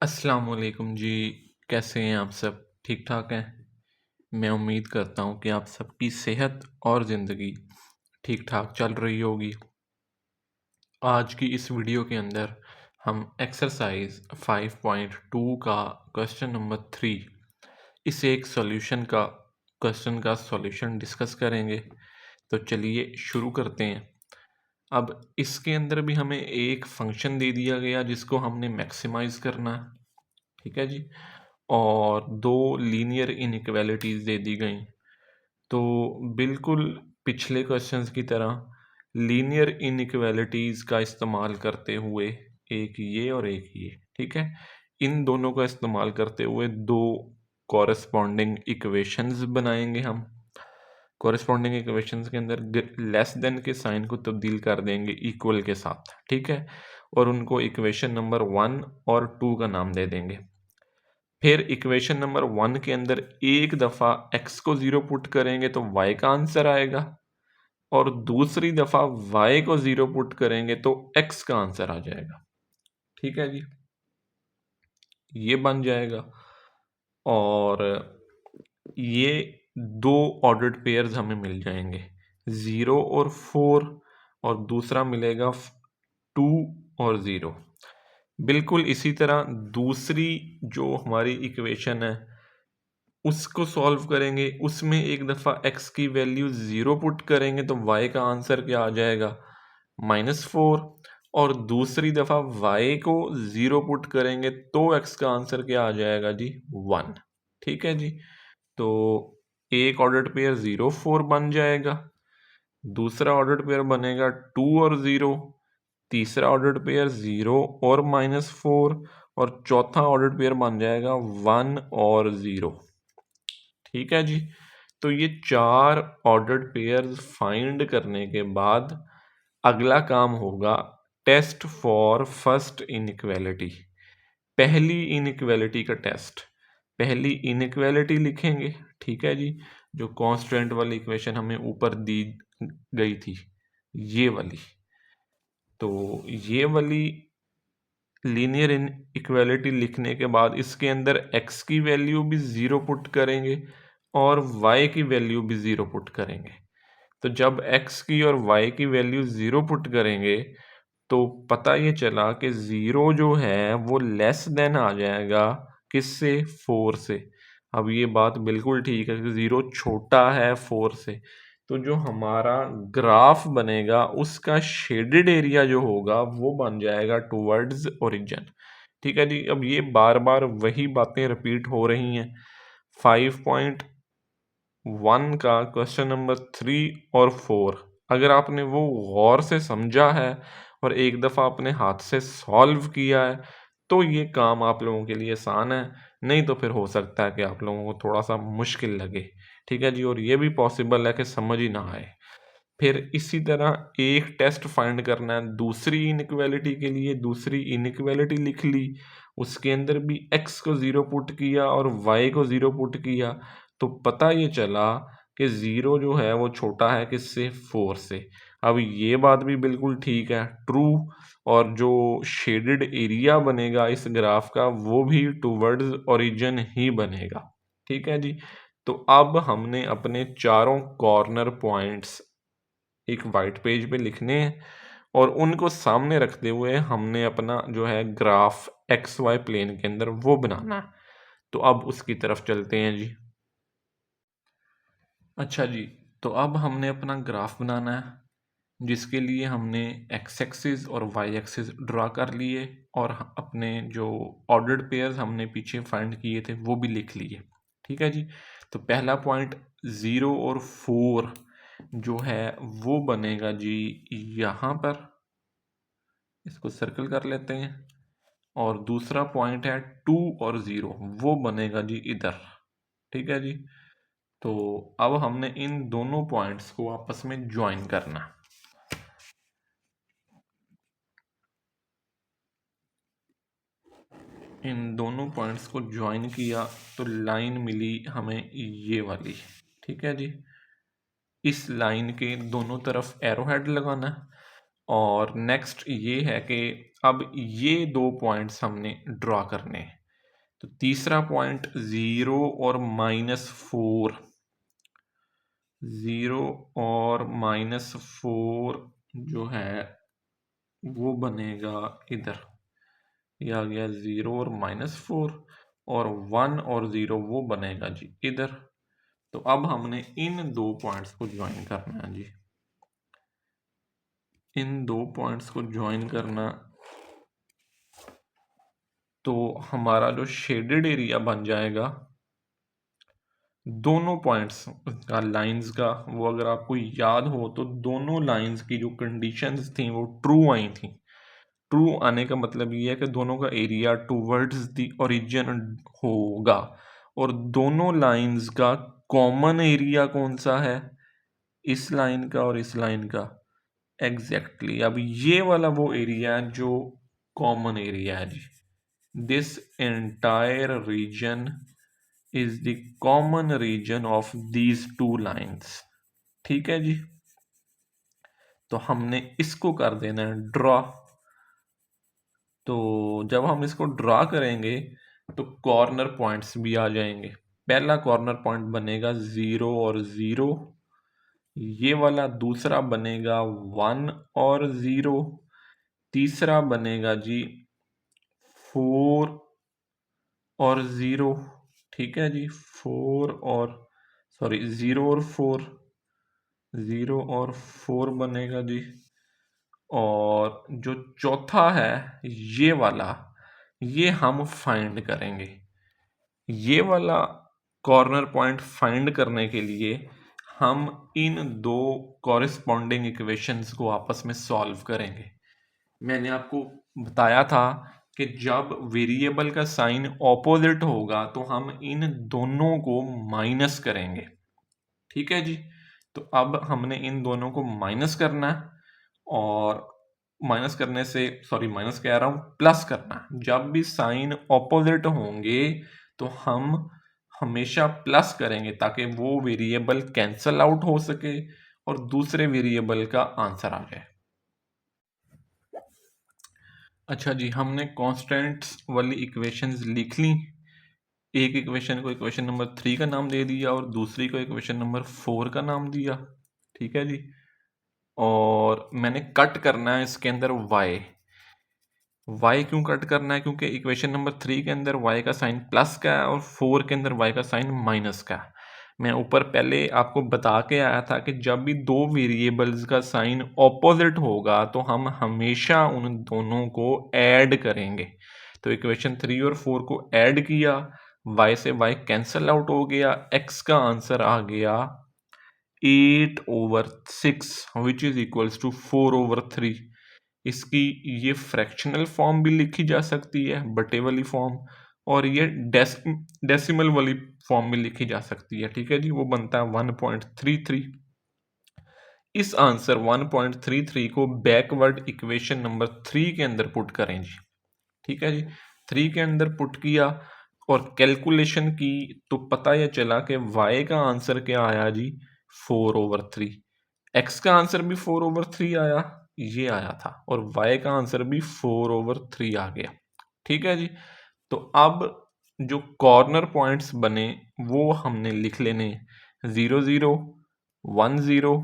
अस्सलाम वालेकुम जी। कैसे हैं आप सब? ठीक ठाक हैं? मैं उम्मीद करता हूँ कि आप सबकी सेहत और ज़िंदगी ठीक ठाक चल रही होगी। आज की इस वीडियो के अंदर हम एक्सरसाइज 5.2 का क्वेश्चन नंबर 3 इस एक क्वेश्चन का सॉल्यूशन डिस्कस करेंगे। तो चलिए शुरू करते हैं। अब इसके अंदर भी हमें एक फंक्शन दे दिया गया जिसको हमने मैक्सिमाइज़ करना है। ठीक है जी। और दो लीनियर इनइक्वालिटीज़ दे दी गई। तो बिल्कुल पिछले क्वेश्चंस की तरह लीनियर इनइक्वालिटीज़ का इस्तेमाल करते हुए एक ये और एक ये, ठीक है, इन दोनों का इस्तेमाल करते हुए दो कॉरेस्पॉन्डिंग इक्वेशंस बनाएंगे हम। कॉरेस्पॉन्डिंग इक्वेशंस के अंदर लेस देन के साइन को तब्दील कर देंगे इक्वल के साथ, ठीक है, और उनको इक्वेशन नंबर 1 और 2 का नाम दे देंगे। फिर इक्वेशन नंबर 1 के अंदर एक दफ़ा x को 0 पुट करेंगे तो y का आंसर आएगा, और दूसरी दफ़ा y को 0 पुट करेंगे तो x का आंसर आ जाएगा। ठीक है जी, ये बन जाएगा। और ये दो ऑर्डर्ड पेयर्स हमें मिल जाएंगे, 0 और 4, और दूसरा मिलेगा 2 और 0। बिल्कुल इसी तरह दूसरी जो हमारी इक्वेशन है उसको सॉल्व करेंगे, उसमें एक दफ़ा x की वैल्यू 0 पुट करेंगे तो y का आंसर क्या आ जाएगा, -4, और दूसरी दफ़ा y को 0 पुट करेंगे तो x का आंसर क्या आ जाएगा जी, 1। ठीक है जी। तो एक ऑर्डर्ड पेयर 0 4 बन जाएगा, दूसरा ऑर्डर्ड पेयर बनेगा 2 और 0, तीसरा ऑर्डर्ड पेयर 0 और -4, और चौथा ऑर्डर्ड पेयर बन जाएगा 1 और 0। ठीक है जी। तो ये चार ऑर्डर्ड पेयर्स फाइंड करने के बाद अगला काम होगा टेस्ट फॉर फर्स्ट इनइक्वालिटी, पहली इनइक्वालिटी का टेस्ट। पहली इनइक्वालिटी लिखेंगे, ठीक है जी, जो कांस्टेंट वाली इक्वेशन हमें ऊपर दी गई थी, ये वाली। तो ये वाली लीनियर इनइक्वालिटी लिखने के बाद इसके अंदर x की वैल्यू भी 0 पुट करेंगे और y की वैल्यू भी 0 पुट करेंगे। तो जब x की और y की वैल्यू 0 पुट करेंगे तो पता ये चला कि 0 जो है वो लेस देन आ जाएगा किससे, 4 से। अब ये बात बिल्कुल ठीक है कि 0 छोटा है 4 से, तो जो हमारा ग्राफ बनेगा उसका शेडेड एरिया जो होगा वो बन जाएगा टुवर्ड्स ओरिजिन। ठीक है जी। अब ये बार बार वही बातें रिपीट हो रही हैं। 5.1 का क्वेश्चन नंबर 3 और 4 अगर आपने वो गौर से समझा है और एक दफ़ा अपने हाथ से सॉल्व किया है तो ये काम आप लोगों के लिए आसान है, नहीं तो फिर हो सकता है कि आप लोगों को थोड़ा सा मुश्किल लगे। ठीक है जी। और ये भी पॉसिबल है कि समझ ही ना आए। फिर इसी तरह एक टेस्ट फाइंड करना है दूसरी इनइक्वालिटी के लिए। दूसरी इनइक्वालिटी लिख ली, उसके अंदर भी x को 0 पुट किया और y को 0 पुट किया, तो पता ये चला कि 0 जो है वो छोटा है किससे, 4 से। अब ये बात भी बिल्कुल ठीक है, ट्रू। और जो शेडेड एरिया बनेगा इस ग्राफ का वो भी टुवर्ड्स ओरिजिन ही बनेगा। ठीक है जी। तो अब हमने अपने चारों कॉर्नर पॉइंट्स एक वाइट पेज पे लिखने हैं और उनको सामने रखते हुए हमने अपना जो है ग्राफ एक्स वाई प्लेन के अंदर वो बनाना है। तो अब उसकी तरफ चलते हैं जी। अच्छा जी, तो अब हमने अपना ग्राफ बनाना है जिसके लिए हमने एक्स एक्सिस और वाई एक्सिस ड्रा कर लिए और अपने जो ऑर्डर्ड पेयर्स हमने पीछे फाइंड किए थे वो भी लिख लिए। ठीक है जी। तो पहला पॉइंट 0 और 4 जो है वो बनेगा जी यहाँ पर, इसको सर्कल कर लेते हैं। और दूसरा पॉइंट है 2 और 0, वो बनेगा जी इधर। ठीक है जी। तो अब हमने इन दोनों पॉइंट्स को आपस में ज्वाइन करना है। इन दोनों पॉइंट्स को ज्वाइन किया तो लाइन मिली हमें ये वाली। ठीक है जी। इस लाइन के दोनों तरफ एरो हेड लगाना है और नेक्स्ट ये है कि अब ये 2 पॉइंट्स हमने ड्रॉ करने हैं। तो तीसरा पॉइंट 0 और -4, 0 और -4 जो है वो बनेगा इधर। ये आ गया 0 और -4, और 1 और 0 वो बनेगा जी इधर। तो अब हमने इन 2 पॉइंट्स को ज्वाइन करना है जी। इन 2 पॉइंट्स को ज्वाइन करना, तो हमारा जो शेडेड एरिया बन जाएगा दोनों पॉइंट्स का, लाइंस का, वो अगर आपको याद हो तो दोनों लाइंस की जो कंडीशंस थी वो ट्रू आई थी। ट्रू आने का मतलब ये है कि दोनों का एरिया टूवर्ड्स द ओरिजिन होगा, और दोनों लाइंस का कॉमन एरिया कौन सा है? इस लाइन का और इस लाइन का। एग्जैक्टली अब ये वाला वो एरिया है जो कॉमन एरिया है जी। This entire region is the common region of these two lines. ठीक है जी। तो हमने इसको कर देना है ड्रॉ। तो जब हम इसको ड्रॉ करेंगे तो कॉर्नर पॉइंट्स भी आ जाएंगे। पहला कॉर्नर पॉइंट बनेगा 0 और 0, ये वाला दूसरा बनेगा 1 और 0, तीसरा बनेगा जी 4 और 0। ठीक है जी, 4 और सॉरी 0 और 4, 0 और 4 बनेगा जी। और जो चौथा है ये वाला, ये हम फाइंड करेंगे। ये वाला कॉर्नर पॉइंट फाइंड करने के लिए हम इन दो कॉरेस्पॉन्डिंग इक्वेशंस को आपस में सॉल्व करेंगे। मैंने आपको बताया था कि जब वेरिएबल का साइन ऑपोजिट होगा तो हम इन दोनों को माइनस करेंगे। ठीक है जी। तो अब हमने इन दोनों को माइनस करना है, और माइनस करने से सॉरी माइनस कह रहा हूं, प्लस करना है। जब भी साइन ऑपोजिट होंगे तो हम हमेशा प्लस करेंगे ताकि वो वेरिएबल कैंसल आउट हो सके और दूसरे वेरिएबल का आंसर आ जाए। अच्छा जी, हमने कांस्टेंट्स वाली इक्वेशंस लिख ली। एक इक्वेशन को इक्वेशन नंबर 3 का नाम दे दिया और दूसरी को इक्वेशन नंबर 4 का नाम दिया। ठीक है जी। और मैंने कट करना है इसके अंदर y क्यों कट करना है? क्योंकि इक्वेशन नंबर 3 के अंदर y का साइन प्लस का है और 4 के अंदर y का साइन माइनस का है। मैं ऊपर पहले आपको बता के आया था कि जब भी दो वेरिएबल्स का साइन ऑपोजिट होगा तो हम हमेशा उन दोनों को ऐड करेंगे। तो इक्वेशन 3 और 4 को ऐड किया, y से y कैंसल आउट हो गया, x का आंसर आ गया 8/6 विच इज इक्वल्स टू 4/3। इसकी ये फ्रैक्शनल फॉर्म भी लिखी जा सकती है, बटे वाली फॉर्म, और ये डेसिमल वाली फॉर्म में लिखी जा सकती है। ठीक है जी, वो बनता है 1.33। इस आंसर 1.33 को बैकवर्ड इक्वेशन नंबर 3 के अंदर पुट करें जी। ठीक है जी, 3 के अंदर पुट किया और कैलकुलेशन की तो पता यह चला कि y का आंसर क्या आया जी, 4/3। x का आंसर भी 4/3 आया, ये आया था, और y का आंसर भी 4/3 आ गया। ठीक है जी। तो अब जो कॉर्नर पॉइंट्स बने वो हमने लिख लेने, 0 0 1 0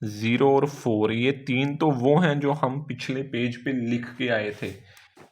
0 और 4। ये तीन तो वो हैं जो हम पिछले पेज पे लिख के आए थे,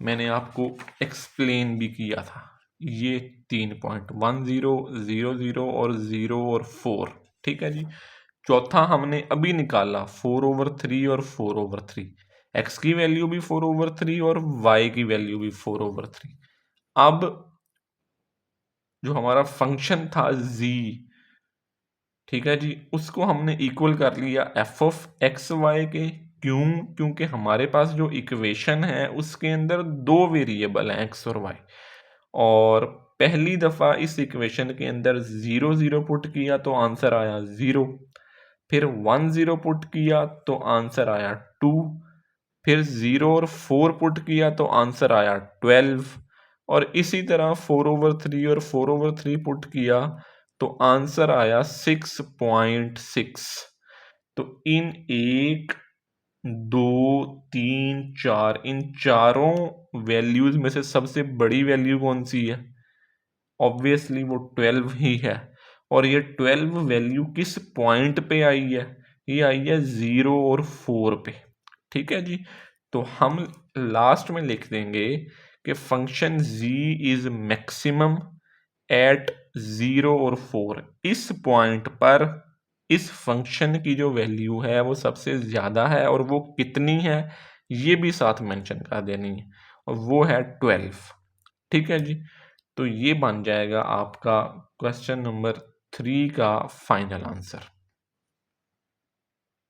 मैंने आपको एक्सप्लेन भी किया था। ये 3 पॉइंट 1 0 0 0 और 0 और 4। ठीक है जी। चौथा हमने अभी निकाला 4/3 और 4/3। x की वैल्यू भी 4/3 और y की वैल्यू भी 4/3। अब जो हमारा फंक्शन था z, ठीक है जी, उसको हमने इक्वल कर लिया f(x, y) के। क्यों? क्योंकि हमारे पास जो इक्वेशन है उसके अंदर दो वेरिएबल हैं x और y, और पहली दफा इस इक्वेशन के अंदर 0 0 पुट किया तो आंसर आया 0, फिर 1 0 पुट किया तो आंसर आया 2, फिर 0 और 4 पुट किया तो आंसर आया 12, और इसी तरह 4/3 और 4/3 पुट किया तो आंसर आया 6.6। तो इन एक 2, 3, 4, इन चारों वैल्यूज में से सबसे बड़ी वैल्यू कौन सी है? ऑब्वियसली वो 12 ही है। और ये 12 वैल्यू किस पॉइंट पे आई है? ये आई है 0 और 4 पे। ठीक है जी। तो हम लास्ट में लिख देंगे कि function z is maximum at 0 और 4। इस पॉइंट पर इस फंक्शन की जो वैल्यू है वो सबसे ज़्यादा है, और वो कितनी है ये भी साथ मेंशन कर देनी है, और वो है 12। ठीक है जी। तो ये बन जाएगा आपका क्वेश्चन नंबर 3 का फाइनल आंसर।